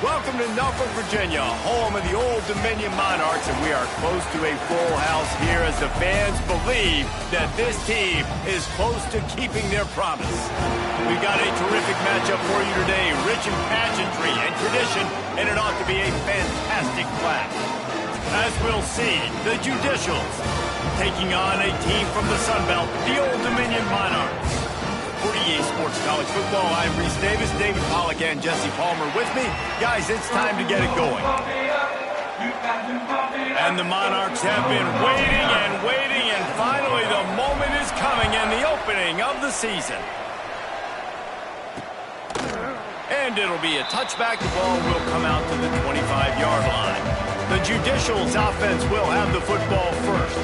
Welcome to Norfolk, Virginia, home of the Old Dominion Monarchs, and we are close to a full house here as the fans believe that this team is close to keeping their promise. We've got a terrific matchup for you today, rich in pageantry and tradition, and it ought to be a fantastic clash. As we'll see, the Judicials taking on a team from the Sun Belt, the Old Dominion Monarchs. For EA Sports College Football, I'm Reese Davis, David Pollack, and Jesse Palmer with me. Guys, it's time to get it going. And the Monarchs have been waiting, and finally the moment is coming and the opening of the season. And it'll be a touchback. The ball will come out to the 25-yard line. The Judicials offense will have the football first.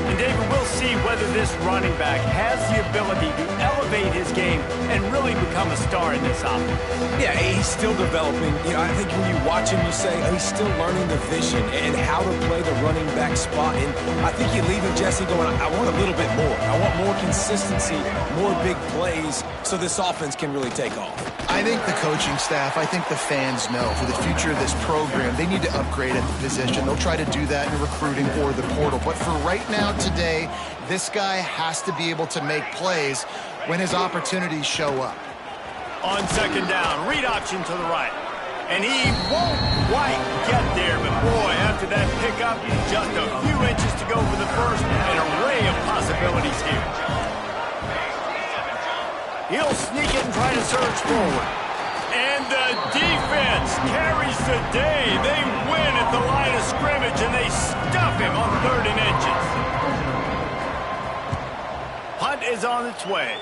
And David, we'll see whether this running back has the ability to elevate his game and really become a star in this offense. Yeah, he's still developing. I think when you watch him, you say he's still learning the vision and how to play the running back spot. And I think you leave him, Jesse, going, I want a little bit more. I want more consistency, more big plays, so this offense can really take off. I think the coaching staff, I think the fans know for the future of this program, they need to upgrade at the position. They'll try to do that in recruiting or the portal. But for right now, today, this guy has to be able to make plays when his opportunities show up. On second down, read option to the right. And he won't quite get there, but boy, after that pickup, just a few inches to go for the first. An array of possibilities here. He'll sneak it and try to surge forward. And the defense carries the day. They win at the line of scrimmage, and they stuff him on 3rd and inches. Punt is on its way.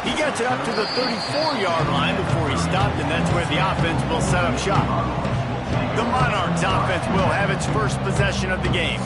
He gets it up to the 34-yard line before he stopped, and that's where the offense will set up shop. The Monarchs offense will have its first possession of the game.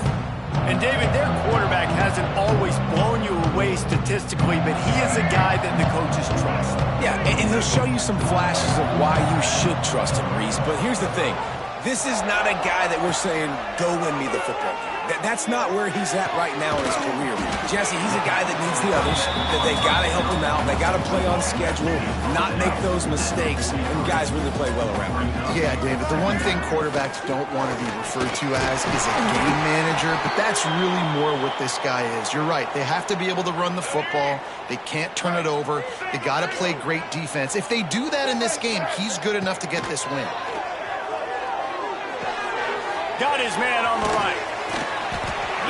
And, David, their quarterback hasn't always blown you away statistically, but he is a guy that the coaches trust. Yeah, and he'll show you some flashes of why you should trust him, Reese. But here's the thing. This is not a guy that we're saying, go win me the football game. That's not where he's at right now in his career. Jesse, he's a guy that needs the others, that they got to help him out. They got to play on schedule, not make those mistakes, and guys really play well around him. Yeah, David, the one thing quarterbacks don't want to be referred to as is a game manager, but that's really more what this guy is. You're right. They have to be able to run the football. They can't turn it over. They got to play great defense. If they do that in this game, he's good enough to get this win. Got his man on the right.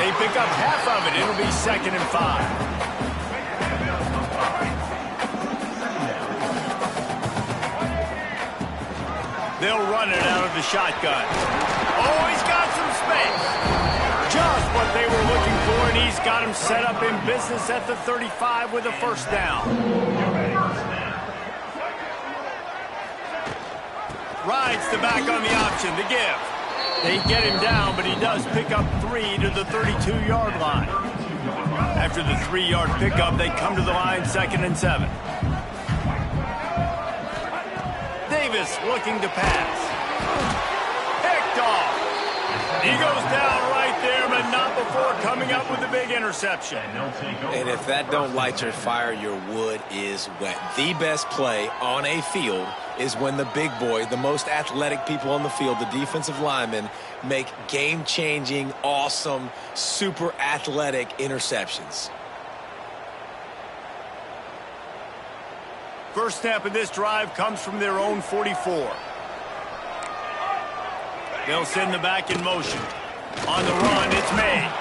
They pick up half of it. It'll be 2nd and 5. They'll run it out of the shotgun. Oh, he's got some space. Just what they were looking for, and he's got him set up in business at the 35 with a first down. Rides the back on the option, the give. They get him down, but he does pick up 3 to the 32-yard line. After the 3-yard pickup, they come to the line 2nd and 7. Davis looking to pass. Picked off. He goes down right there, but not before coming up with a big interception. And if that don't light your fire, your wood is wet. The best play on a field is when the big boy, the most athletic people on the field, the defensive linemen, make game-changing, awesome, super athletic interceptions. First snap of this drive comes from their own 44. They'll send the back in motion. On the run, it's made.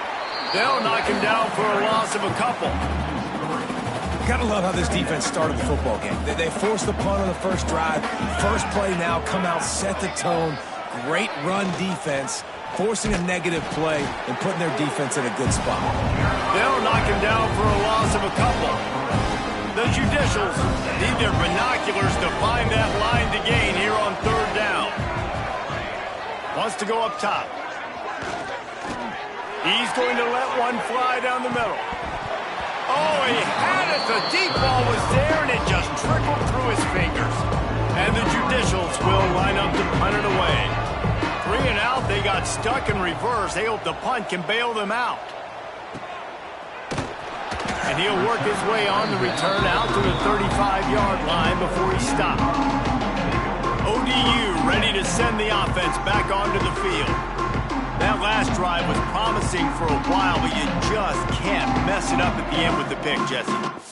They'll knock him down for a loss of a couple. Gotta love how this defense started the football game. They forced the punt on the first drive. First play now, come out, set the tone. Great run defense, forcing a negative play and putting their defense in a good spot. They'll knock him down for a loss of a couple. The Judicials need their binoculars to find that line to gain here on 3rd down. Wants to go up top. He's going to let one fly down the middle. Oh, he had it. The deep ball was there, and it just trickled through his fingers. And the Judicials will line up to punt it away. 3 and out. They got stuck in reverse. They hope the punt can bail them out. And he'll work his way on the return out to the 35-yard line before he stopped. ODU ready to send the offense back onto the field. That last drive was promising for a while, but you just can't mess it up at the end with the pick, Jesse.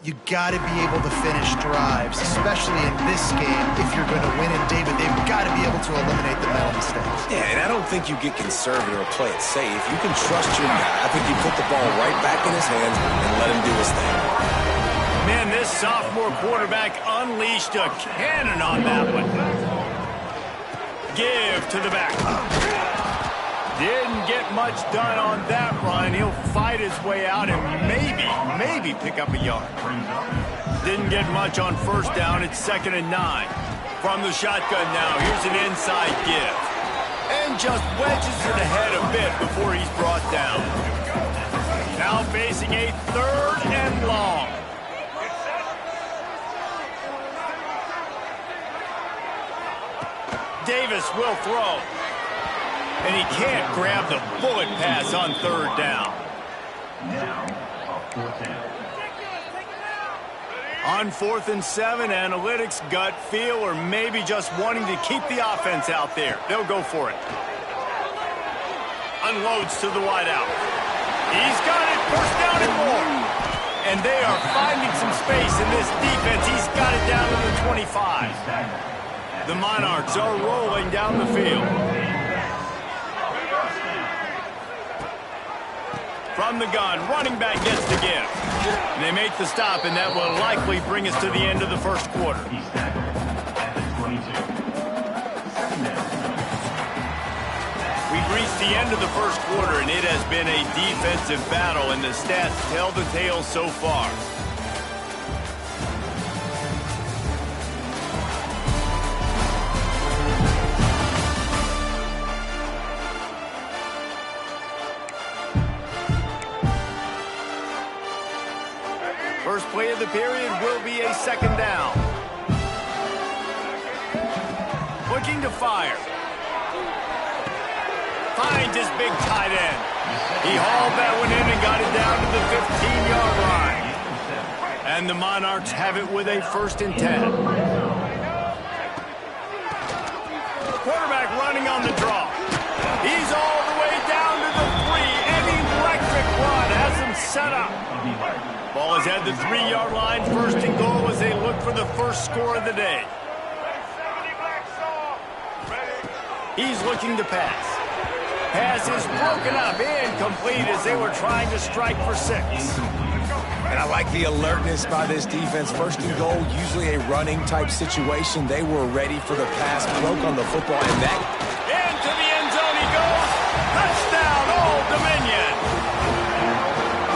You got to be able to finish drives, especially in this game if you're going to win. And David, they've got to be able to eliminate the mental mistakes. Yeah, and I don't think you get conservative or play it safe. You can trust your guy. I think you put the ball right back in his hands and let him do his thing. Man, this sophomore quarterback unleashed a cannon on that one. Give to the back. Didn't get much done on that run. He'll fight his way out and maybe pick up a yard. Didn't get much on first down. It's 2nd and 9. From the shotgun now, here's an inside give. And just wedges it ahead a bit before he's brought down. Now facing a 3rd and long. Davis will throw. And he can't grab the bullet pass on 3rd down. On 4th and 7, analytics, gut feel, or maybe just wanting to keep the offense out there. They'll go for it. Unloads to the wideout. He's got it, 1st down and more. And they are finding some space in this defense. He's got it down to the 25. The Monarchs are rolling down the field. From the gun, running back gets the give. And they make the stop, and that will likely bring us to the end of the first quarter. We've reached the end of the first quarter, and it has been a defensive battle, and the stats tell the tale so far. First play of the period will be a 2nd down. Looking to fire. Finds his big tight end. He hauled that one in and got it down to the 15-yard line. And the Monarchs have it with a 1st and 10. Quarterback running on the draw. He's all the way down to the 3. An electric run has him set up. Ball is at the 3-yard line. 1st and goal as they look for the first score of the day. He's looking to pass. Pass is broken up, incomplete as they were trying to strike for 6. And I like the alertness by this defense. 1st and goal, usually a running type situation. They were ready for the pass, broke on the football, and that... Into the end zone he goes. Touchdown, Old Dominion.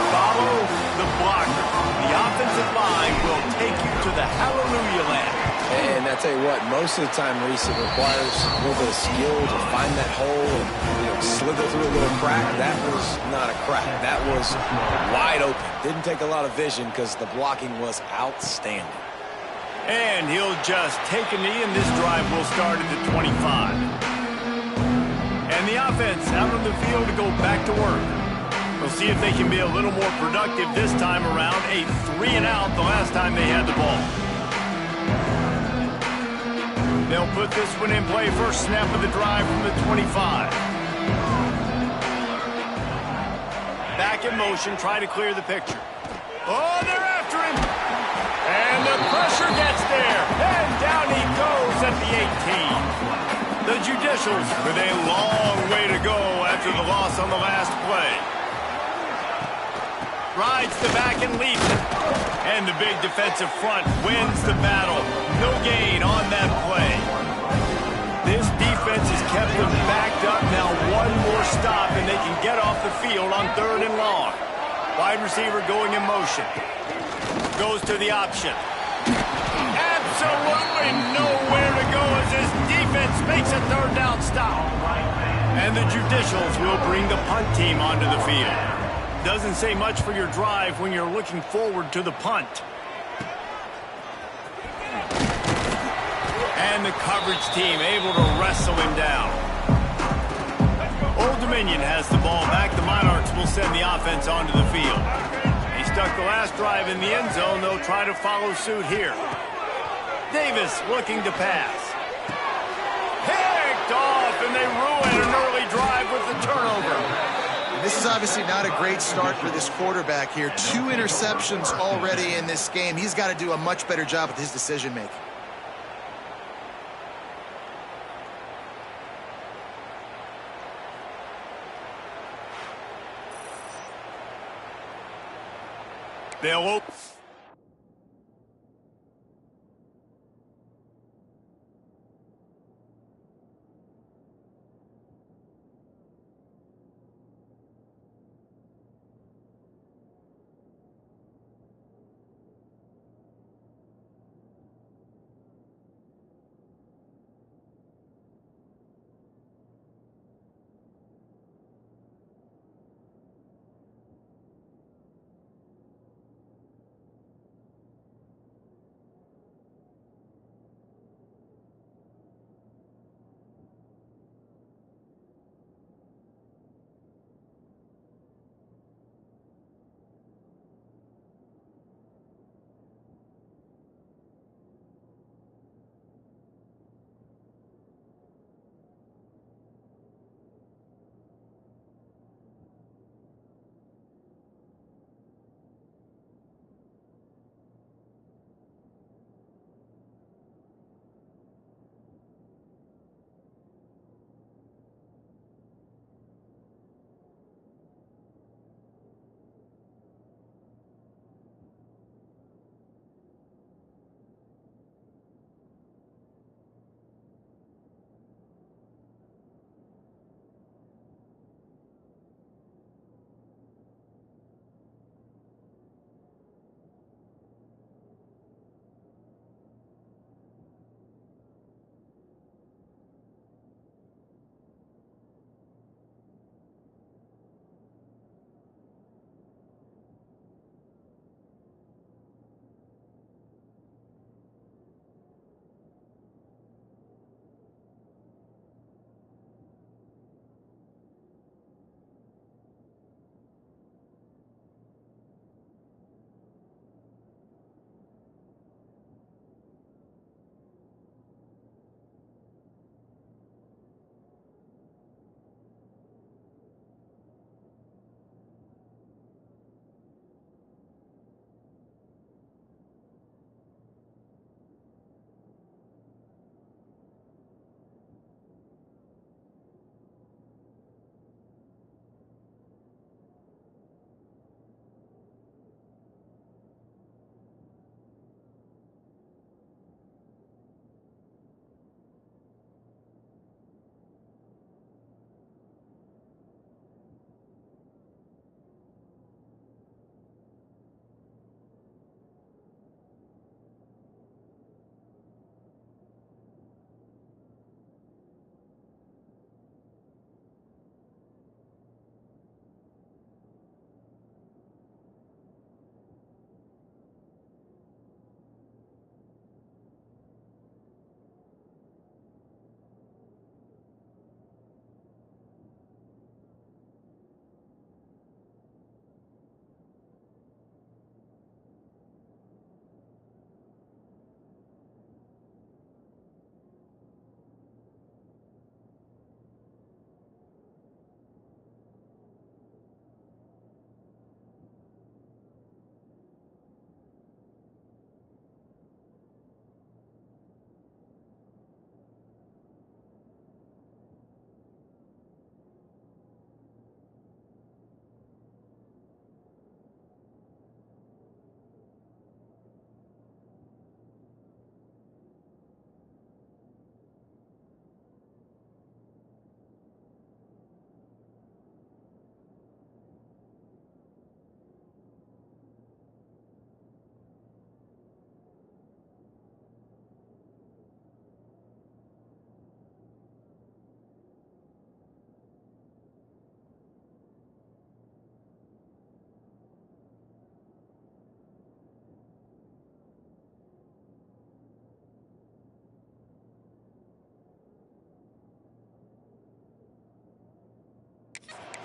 Follow the blocker. The offensive line will take you to the hallelujah land. And I tell you what, most of the time, Reese, it requires a little bit of skill to find that hole and slither through a little crack. That was not a crack. That was wide open. Didn't take a lot of vision because the blocking was outstanding. And he'll just take a knee, and this drive will start at the 25. And the offense out on the field to go back to work. We'll see if they can be a little more productive this time around. A 3-and-out the last time they had the ball. They'll put this one in play. First snap of the drive from the 25. Back in motion, try to clear the picture. Oh, they're after him. And the pressure gets there. And down he goes at the 18. The Judicials with a long way to go after the loss on the last play. Rides the back and leads it. And the big defensive front wins the battle. No gain on that play. This defense has kept them backed up. Now one more stop and they can get off the field on 3rd and long. Wide receiver going in motion. Goes to the option. Absolutely nowhere to go as this defense makes a 3rd down stop. And the Judicials will bring the punt team onto the field. Doesn't say much for your drive when you're looking forward to the punt. And the coverage team able to wrestle him down. Old Dominion has the ball back. The Monarchs will send the offense onto the field. He stuck the last drive in the end zone. They'll try to follow suit here. Davis looking to pass. Picked off, and they ruin an early drive with the turnover. this is obviously not a great start for this quarterback here. 2 interceptions already in this game. He's got to do a much better job with his decision-making. They'll open.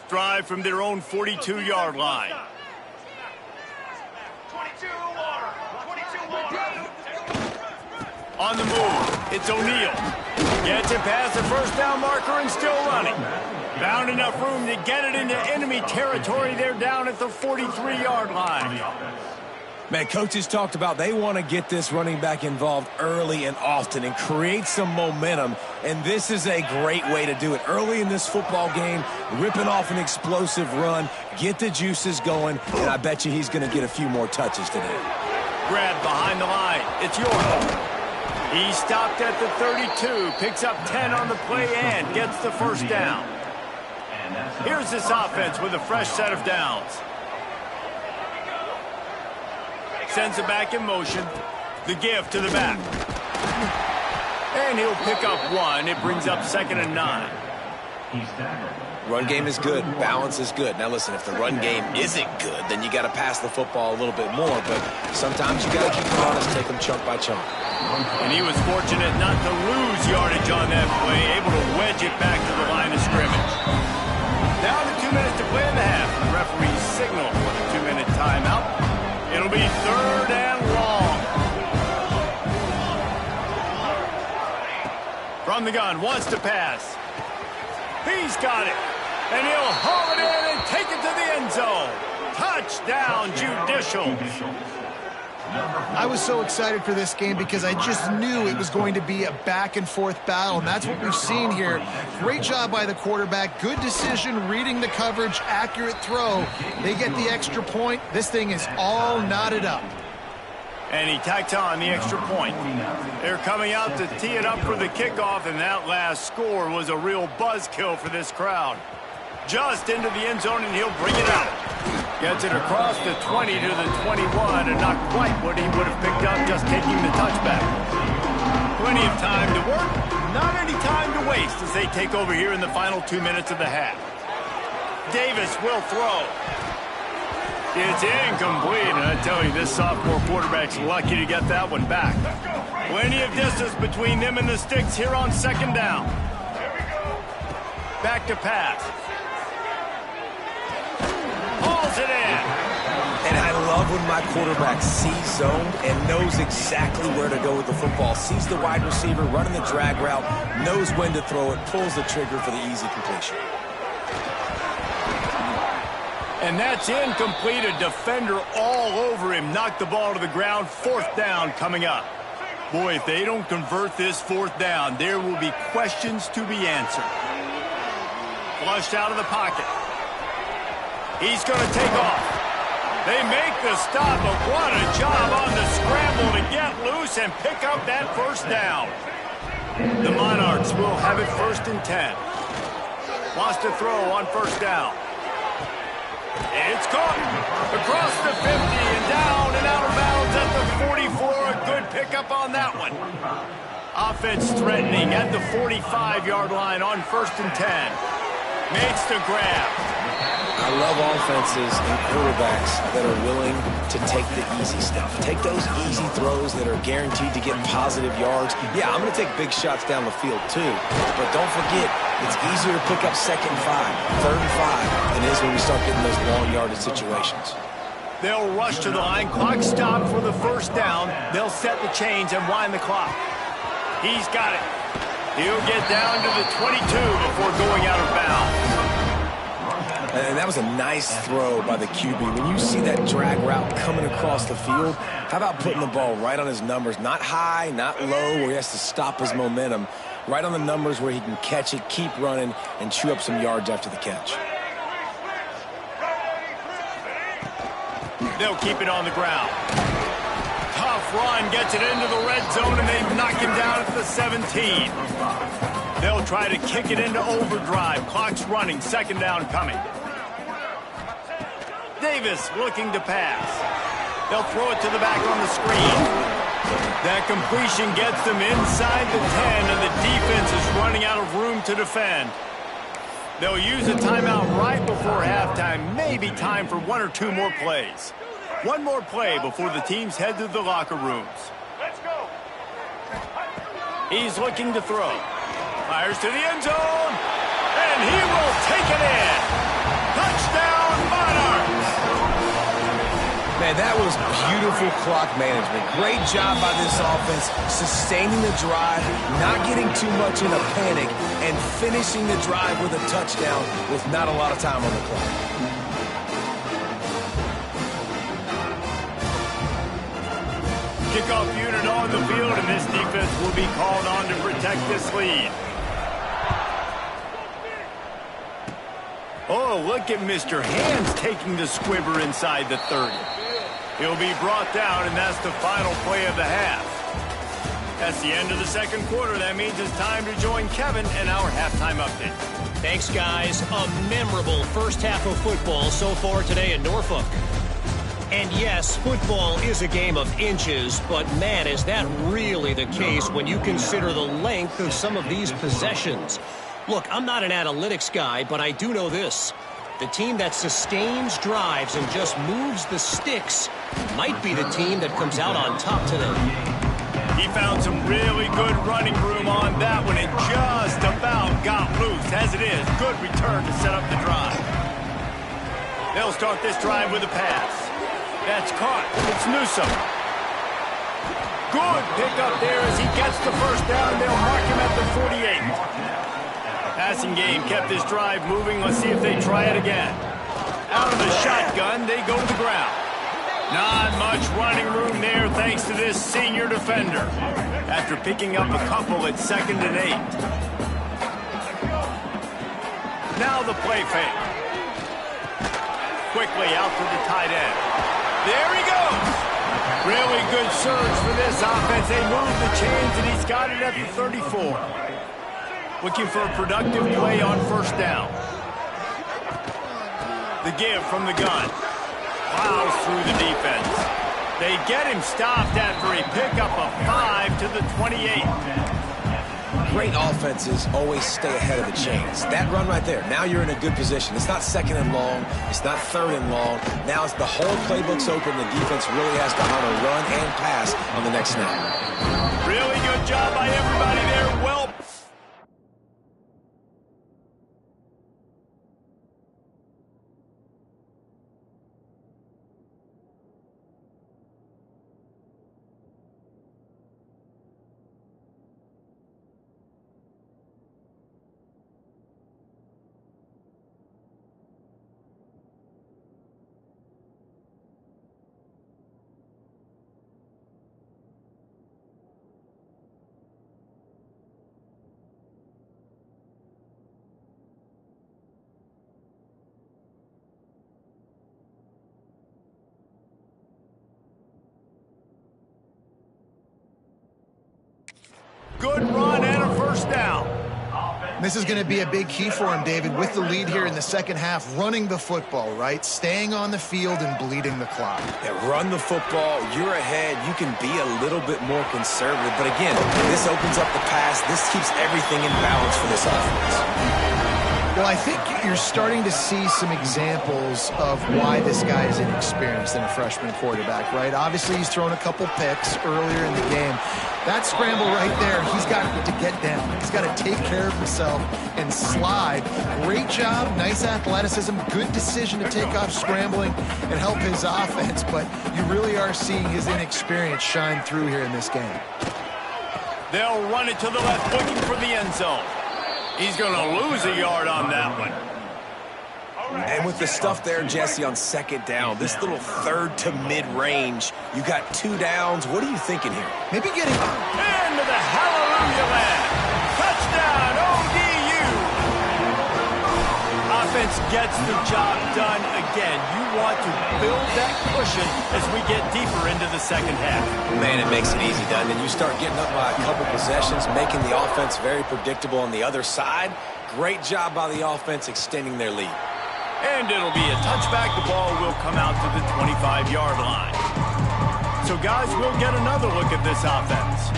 Drive from their own 42-yard line. 22 water. 22 water. On the move. It's O'Neal. Gets it past the first down marker and still running. Found enough room to get it into enemy territory. They're down at the 43-yard line. Man, coaches talked about they want to get this running back involved early and often and create some momentum, and this is a great way to do it. Early in this football game, ripping off an explosive run, get the juices going, and I bet you he's going to get a few more touches today. Grab behind the line. It's York. He stopped at the 32, picks up 10 on the play and gets the first down. Here's this offense with a fresh set of downs. Sends it back in motion. The give to the back. And he'll pick up 1. It brings up 2nd and 9. Run game is good. Balance is good. Now listen, if the run game isn't good, then you got to pass the football a little bit more. But sometimes you got to keep it honest, take them chunk by chunk. And he was fortunate not to lose yardage on that play, able to wedge it back to the line of scrimmage. Down to 2 minutes to play in the half. The referee signal for the 2-minute timeout. It'll be 3rd and long. From the gun, wants to pass. He's got it. And he'll haul it in and take it to the end zone. Touchdown, Judicial. I was so excited for this game because I just knew it was going to be a back-and-forth battle, and that's what we've seen here. Great job by the quarterback. Good decision, reading the coverage, accurate throw. They get the extra point. This thing is all knotted up. And he tacked on the extra point. They're coming out to tee it up for the kickoff, and that last score was a real buzzkill for this crowd. Just into the end zone, and he'll bring it out. Gets it across the 20 to the 21, and not quite what he would have picked up just taking the touchback. Plenty of time to work, not any time to waste as they take over here in the final 2 minutes of the half. Davis will throw. It's incomplete, and I tell you, this sophomore quarterback's lucky to get that one back. Plenty of distance between them and the sticks here on 2nd down. Back to pass. Hauls it in. And I love when my quarterback sees zone and knows exactly where to go with the football. Sees the wide receiver running the drag route, knows when to throw it, pulls the trigger for the easy completion. And that's incomplete. A defender all over him. Knocked the ball to the ground. 4th down coming up. Boy, if they don't convert this 4th down, there will be questions to be answered. Flushed out of the pocket. He's going to take off. They make the stop, but what a job on the scramble to get loose and pick up that 1st down. The Monarchs will have it 1st and 10. Wants to throw on 1st down. It's caught across the 50 and down and out of bounds at the 44. A good pickup on that one. Offense threatening at the 45-yard line on 1st and 10. Makes the grab. I love offenses and quarterbacks that are willing to take the easy stuff. Take those easy throws that are guaranteed to get positive yards. Yeah, I'm going to take big shots down the field too. But don't forget, it's easier to pick up 2nd and 5, 3rd and 5 than it is when we start getting those long yardage situations. They'll rush to the line. Clock stopped for the 1st down. They'll set the chains and wind the clock. He's got it. He'll get down to the 22 before going out of bounds. And that was a nice throw by the QB. When you see that drag route coming across the field, how about putting the ball right on his numbers? Not high, not low, where he has to stop his momentum. Right on the numbers where he can catch it, keep running, and chew up some yards after the catch. They'll keep it on the ground. Tough run, gets it into the red zone, and they knock him down at the 17. They'll try to kick it into overdrive. Clock's running, 2nd down coming. Davis looking to pass. They'll throw it to the back on the screen. That completion gets them inside the 10, and the defense is running out of room to defend. They'll use a timeout right before halftime. Maybe time for 1 or 2 more plays. One more play before the teams head to the locker rooms. Let's go. He's looking to throw. Fires to the end zone, and he will take it in. Touchdown, Monarchs! Man, And that was beautiful clock management. Great job by this offense, sustaining the drive, not getting too much in a panic, and finishing the drive with a touchdown with not a lot of time on the clock. Kickoff unit on the field, and this defense will be called on to protect this lead. Oh, look at Mr. Hands taking the squibber inside the 30. He'll be brought down, and that's the final play of the half. That's the end of the second quarter. That means it's time to join Kevin and our halftime update. Thanks, guys. A memorable first half of football so far today in Norfolk. And yes, football is a game of inches, but man, is that really the case when you consider the length of some of these possessions. Look, I'm not an analytics guy, but I do know this. The team that sustains drives and just moves the sticks might be the team that comes out on top today. He found some really good running room on that one and just about got loose. As it is, good return to set up the drive. They'll start this drive with a pass. That's caught. It's Newsome. Good pickup there as he gets the first down. They'll mark him at the 48. Passing game kept this drive moving. Let's see if they try it again. Out of the shotgun, they go to the ground. Not much running room there thanks to this senior defender. After picking up a couple at 2nd and 8. Now the play fake. Quickly out to the tight end. There he goes. Really good surge for this offense. They move the chains, and he's got it at the 34. Looking for a productive play on first down. The give from the gun. Plows through the defense. They get him stopped after a pickup of 5 to the 28. Great offenses always stay ahead of the chains. That run right there, now you're in a good position. It's not 2nd and long. It's not 3rd and long. Now it's the whole playbook's open. The defense really has to honor run and pass on the next snap. Really good job by everybody there. Well. Good run and a first down. This is going to be a big key for him, David, with the lead here in the second half, running the football, right? Staying on the field and bleeding the clock. Yeah, run the football. You're ahead. You can be a little bit more conservative. But again, this opens up the pass. This keeps everything in balance for this offense. Well, I think you're starting to see some examples of why this guy is inexperienced in a freshman quarterback, right? Obviously, he's thrown a couple picks earlier in the game. That scramble right there, he's got to get down. He's got to take care of himself and slide. Great job, nice athleticism, good decision to take off scrambling and help his offense, but you really are seeing his inexperience shine through here in this game. They'll run it to the left, looking for the end zone. He's going to lose a yard on that one. And with the stuff there, Jesse, on 2nd down, this little 3rd to mid-range, you got 2 downs. What are you thinking here? Maybe getting into the hallelujah land. Touchdown, ODU. Offense gets the job done again. You want to build that cushion as we get deeper into the second half. Man, it makes it easy, doesn't it? You start getting up by a couple possessions, making the offense very predictable on the other side. Great job by the offense extending their lead. And it'll be a touchback. The ball will come out to the 25-yard line. So, guys, we'll get another look at this offense.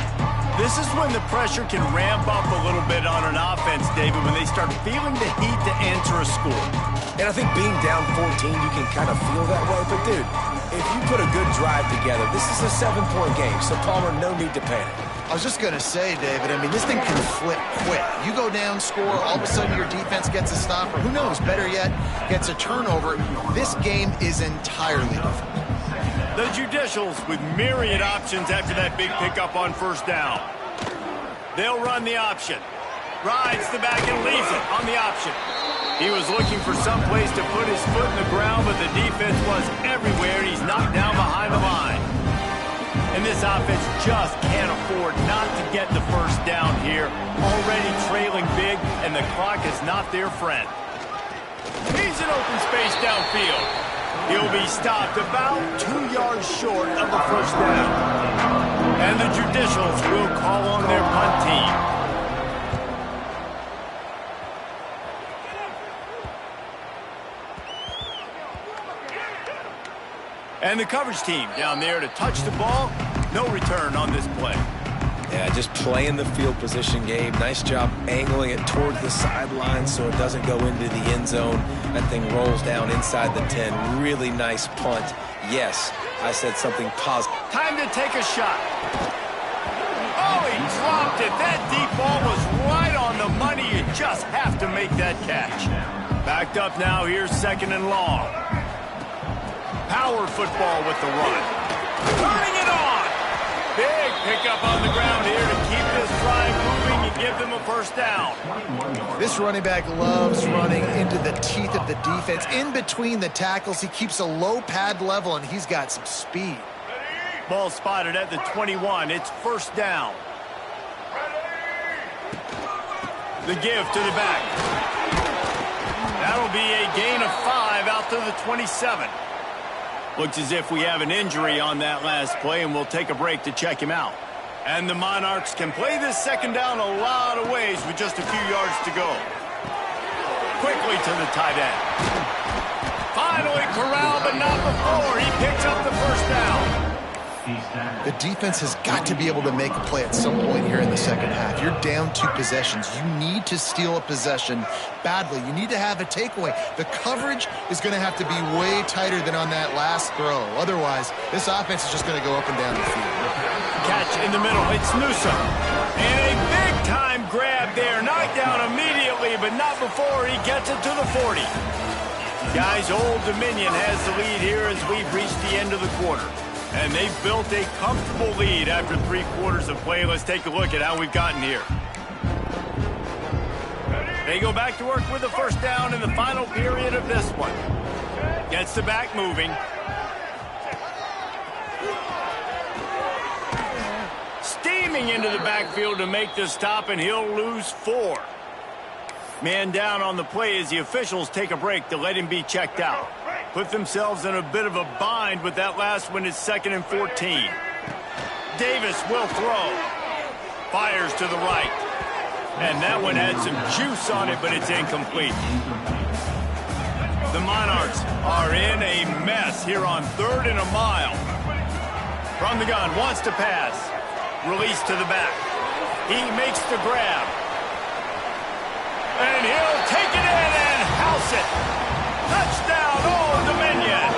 This is when the pressure can ramp up a little bit on an offense, David, when they start feeling the heat to answer a score. And I think being down 14, you can kind of feel that way. But, dude, if you put a good drive together, this is a 7-point game. So, Palmer, no need to panic. I was just going to say, David, I mean, this thing can flip quick. You go down, score, all of a sudden your defense gets a stop, or who knows, better yet, gets a turnover. This game is entirely different. The Judicials with myriad options after that big pickup on first down. They'll run the option. Rides the back and leaves it on the option. He was looking for some place to put his foot in the ground, but the defense was everywhere, and he's knocked down behind the line. And this offense just can't afford not to get the first down here. Already trailing big, and the clock is not their friend. He's in open space downfield. He'll be stopped about 2 yards short of the first down. And the Judicials will call on their punt team. And the coverage team down there to touch the ball. No return on this play. Yeah, just playing the field position, Gabe. Nice job angling it towards the sideline so it doesn't go into the end zone. That thing rolls down inside the 10. Really nice punt. Yes, I said something positive. Time to take a shot. Oh, he dropped it. That deep ball was right on the money. You just have to make that catch. Backed up now. Here's second and long. Power football with the run. Turning it on. Big pickup on the ground here to keep this drive moving and give them a first down. This running back loves running into the teeth of the defense. In between the tackles, he keeps a low pad level, and he's got some speed. Ball spotted at the 21. It's first down. The give to the back. That'll be a gain of 5 out to the 27. Looks as if we have an injury on that last play, and we'll take a break to check him out. And the Monarchs can play this second down a lot of ways with just a few yards to go. Quickly to the tight end. Finally corralled, but not before. He picks up the first down. The defense has got to be able to make a play at some point here in the second half. You're down 2 possessions. You need to steal a possession badly. You need to have a takeaway. The coverage is going to have to be way tighter than on that last throw. Otherwise, this offense is just going to go up and down the field. Catch in the middle. It's Newsom. And a big-time grab there. Knocked down immediately, but not before he gets it to the 40. Guys, Old Dominion has the lead here as we've reached the end of the quarter. And they've built a comfortable lead after 3 quarters of play. Let's take a look at how we've gotten here. They go back to work with the first down in the final period of this one. Gets the back moving. Steaming into the backfield to make the stop, and he'll lose 4. Man down on the play as the officials take a break to let him be checked out. Put themselves in a bit of a bind with that last one. It's 2nd and 14. Davis will throw. Fires to the right. And that one had some juice on it, but it's incomplete. The Monarchs are in a mess here on 3rd and a mile. From the gun, wants to pass. Release to the back. He makes the grab. And he'll take it in and house it. Touchdown, Old Dominion.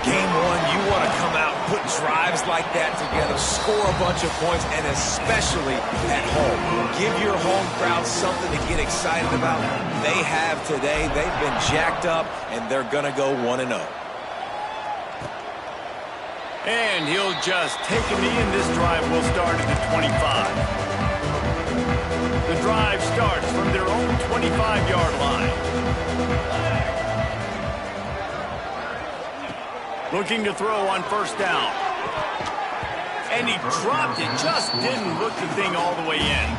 Game 1, you want to come out, put drives like that together, score a bunch of points, and especially at home. Give your home crowd something to get excited about. They have today. They've been jacked up, and they're going to go 1-0. And he'll just take a knee, and this drive will start at the 25. The drive starts from their own 25-yard line. Looking to throw on first down. And he dropped it. Just didn't look the thing all the way in.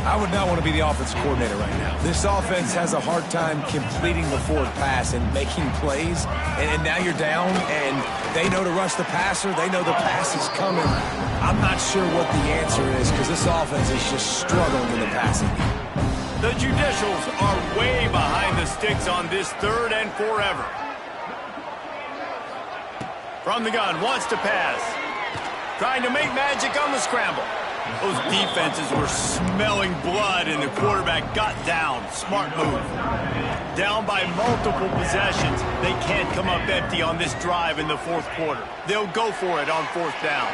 I would not want to be the offensive coordinator right now. This offense has a hard time completing the forward pass and making plays. And now you're down, and they know to rush the passer. They know the pass is coming. I'm not sure what the answer is because this offense is just struggling in the passing. The Judicials are way behind the sticks on this 3rd and forever. From the gun, wants to pass. Trying to make magic on the scramble. Those defenses were smelling blood, and the quarterback got down. Smart move. Down by multiple possessions. They can't come up empty on this drive in the 4th quarter. They'll go for it on 4th down.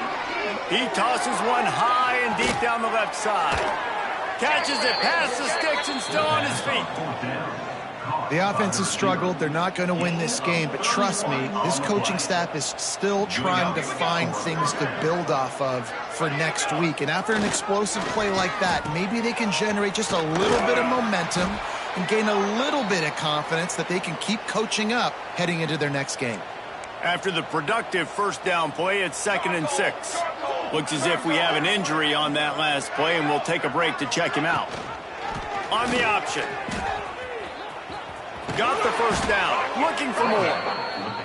He tosses one high and deep down the left side. Catches it past the sticks and still on his feet. The offense has struggled. They're not going to win this game, but trust me, this coaching staff is still trying to find things to build off of for next week. And after an explosive play like that, maybe they can generate just a little bit of momentum and gain a little bit of confidence that they can keep coaching up heading into their next game. After the productive first down play, it's 2nd and 6. Looks as if we have an injury on that last play, and we'll take a break to check him out. On the option. Got the first down. Looking for more.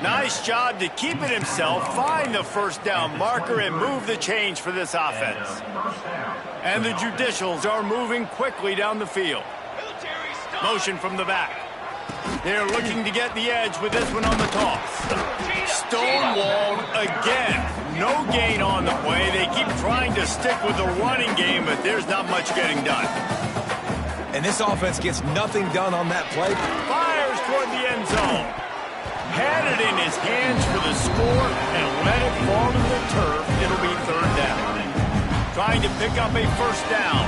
Nice job to keep it himself, find the first down marker, and move the change for this offense. And the Judicials are moving quickly down the field. Motion from the back. They're looking to get the edge with this one on the toss. Stonewalled again. No gain on the play. They keep trying to stick with the running game, but there's not much getting done. And this offense gets nothing done on that play. Fires toward the end zone. Had it in his hands for the score and let it fall to the turf. It'll be 3rd down. Trying to pick up a first down.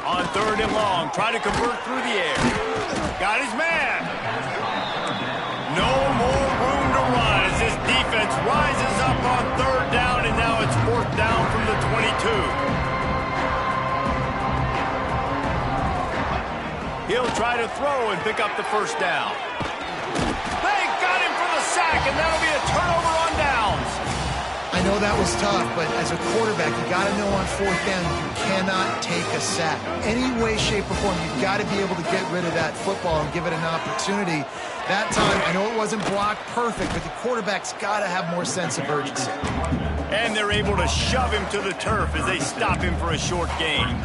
On 3rd and long, try to convert through the air. Got his man. No more room to run as this defense rises up on 3rd down, and now it's 4th down from the 22. He'll try to throw and pick up the first down. They got him for the sack, and that'll be a turnover on downs. I know that was tough, but as a quarterback, you got to know on 4th down you cannot take a sack. Any way, shape, or form, you've got to be able to get rid of that football and give it an opportunity. That time, I know it wasn't blocked perfect, but the quarterback's got to have more sense of urgency. And they're able to shove him to the turf as they stop him for a short gain.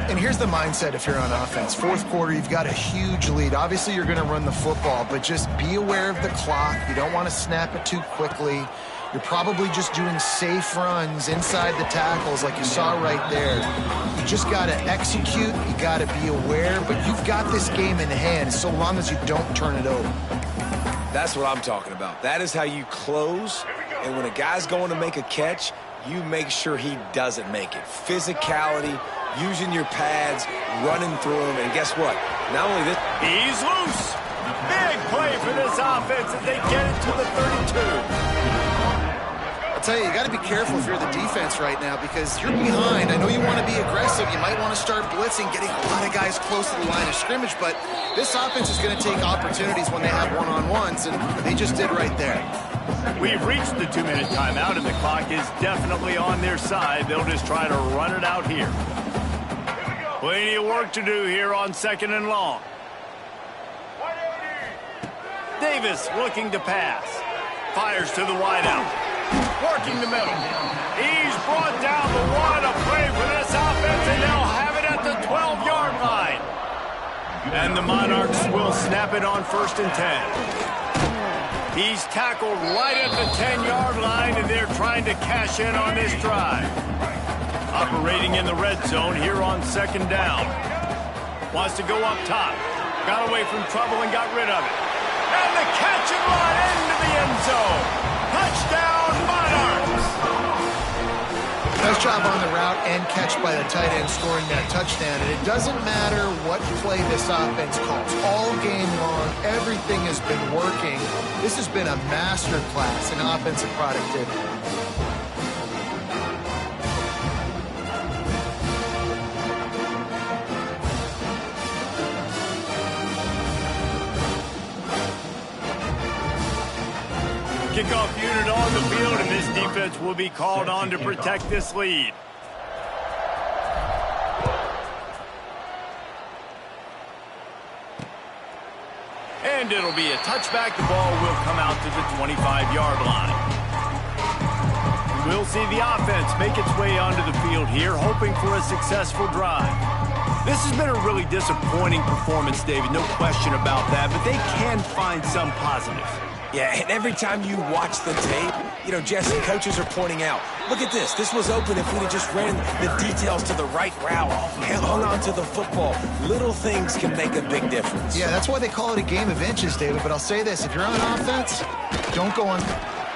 And here's the mindset if you're on offense. 4th quarter, you've got a huge lead. Obviously, you're going to run the football, but just be aware of the clock. You don't want to snap it too quickly. You're probably just doing safe runs inside the tackles like you saw right there. You just got to execute. You got to be aware, but you've got this game in hand so long as you don't turn it over. That's what I'm talking about. That is how you close, and when a guy's going to make a catch, you make sure he doesn't make it. Physicality, using your pads, running through him, and guess what? Not only this... He's loose. Big play for this offense as they get it to the 32. I'll tell you, you got to be careful if you're the defense right now because you're behind. I know you want to be aggressive. You might want to start blitzing, getting a lot of guys close to the line of scrimmage, but this offense is going to take opportunities when they have one-on-ones, and they just did right there. We've reached the 2-minute timeout, and the clock is definitely on their side. They'll just try to run it out here. Plenty of work to do here on 2nd and long. Davis looking to pass. Fires to the wideout. Working the middle. He's brought down the 1. A play for this offense, and they'll have it at the 12-yard line. And the Monarchs will snap it on 1st and 10. He's tackled right at the 10-yard line, and they're trying to cash in on this drive. Operating in the red zone here on 2nd down. Wants to go up top. Got away from trouble and got rid of it. And the catch and run into the end zone. Touchdown, Monarchs! Nice job on the route and catch by the tight end scoring that touchdown. And it doesn't matter what play this offense calls. All game long, everything has been working. This has been a master class in offensive productivity. Kickoff unit on the field, and this defense will be called on to protect this lead. And it'll be a touchback. The ball will come out to the 25-yard line. We'll see the offense make its way onto the field here, hoping for a successful drive. This has been a really disappointing performance, David, no question about that, but they can find some positives. Yeah, and every time you watch the tape, you know, Jesse, coaches are pointing out, look at this. This was open if we'd have just ran the details to the right route, hung on to the football. Little things can make a big difference. Yeah, that's why they call it a game of inches, David. But I'll say this, if you're on offense, don't go on.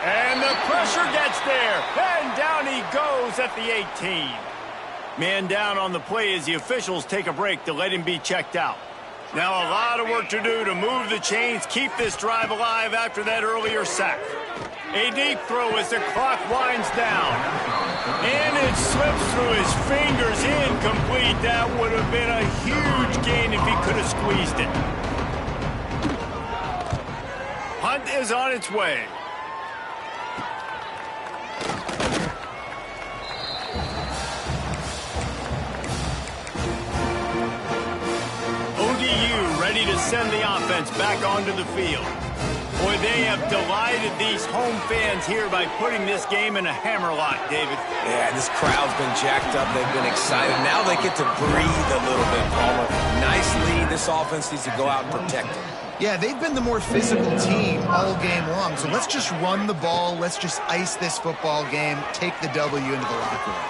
And the pressure gets there. And down he goes at the 18. Man down on the play as the officials take a break to let him be checked out. Now a lot of work to do to move the chains, keep this drive alive after that earlier sack. A deep throw as the clock winds down. And it slips through his fingers, incomplete. That would have been a huge gain if he could have squeezed it. Punt is on its way. ODU ready to send the offense back onto the field. Boy, they have delighted these home fans here by putting this game in a hammerlock, David. Yeah, this crowd's been jacked up. They've been excited. Now they get to breathe a little bit, Palmer. Nice lead. This offense needs to go out and protect it. Yeah, they've been the more physical team all game long. So let's just run the ball. Let's just ice this football game. Take the W into the locker room.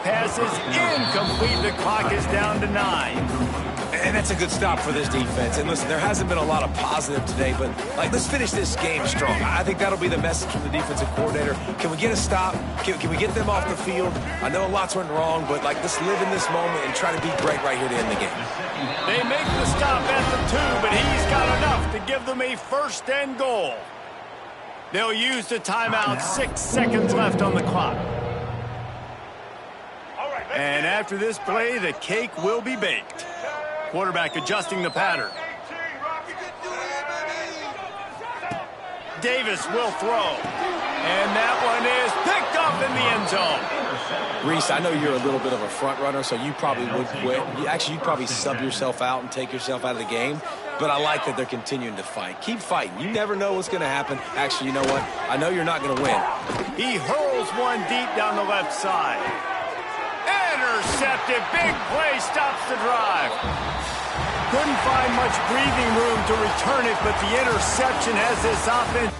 Pass is incomplete. The clock is down to 9. And that's a good stop for this defense. And listen, there hasn't been a lot of positive today, but let's finish this game strong. I think that'll be the message from the defensive coordinator. Can we get a stop? Can we get them off the field? I know lots went wrong, but let's live in this moment and try to be great right here to end the game. They make the stop at the 2, but he's got enough to give them a first and goal. They'll use the timeout. 6 seconds left on the clock. And after this play, the cake will be baked. Quarterback adjusting the pattern. Davis will throw. And that one is picked up in the end zone. Reese, I know you're a little bit of a front runner, so you probably would quit. You'd probably sub yourself out and take yourself out of the game. But I like that they're continuing to fight. Keep fighting. You never know what's going to happen. Actually, you know what? I know you're not going to win. He hurls one deep down the left side. Intercepted. Big play stops the drive. Couldn't find much breathing room to return it, but the interception has this offense